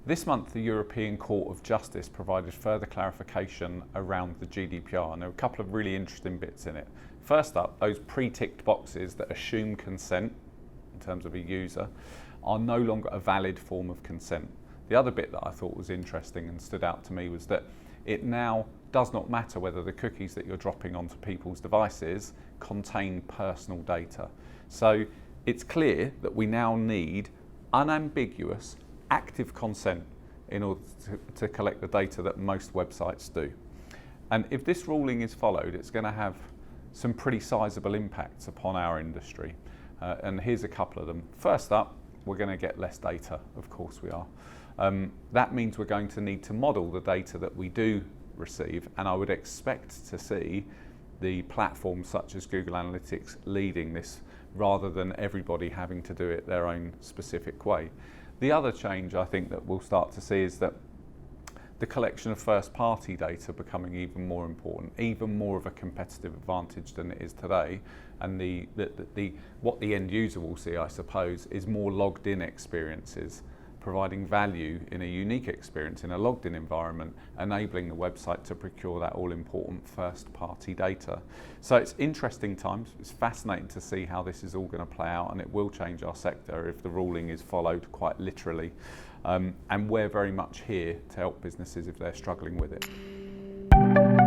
This month, the European Court of Justice provided further clarification around the GDPR, and there are a couple of really interesting bits in it. First up, those pre-ticked boxes that assume consent in terms of a user are no longer a valid form of consent. The other bit that I thought was interesting and stood out to me was that it now does not matter whether the cookies that you're dropping onto people's devices contain personal data. So it's clear that we now need unambiguous, active consent in order to collect the data that most websites do. And if this ruling is followed, it's going to have some pretty sizable impacts upon our industry. And here's a couple of them. First up, we're going to get less data, of course we are. That means we're going to need to model the data that we do receive, and I would expect to see the platforms such as Google Analytics leading this rather than everybody having to do it their own specific way. The other change I think that we'll start to see is that the collection of first-party data becoming even more important, even more of a competitive advantage than it is today. And what the end user will see, I suppose, is more logged-in experiences, providing value in a unique experience in a logged-in environment, enabling the website to procure that all-important first-party data. So it's interesting times. It's fascinating to see how this is all going to play out, and it will change our sector if the ruling is followed quite literally. And we're very much here to help businesses if they're struggling with it.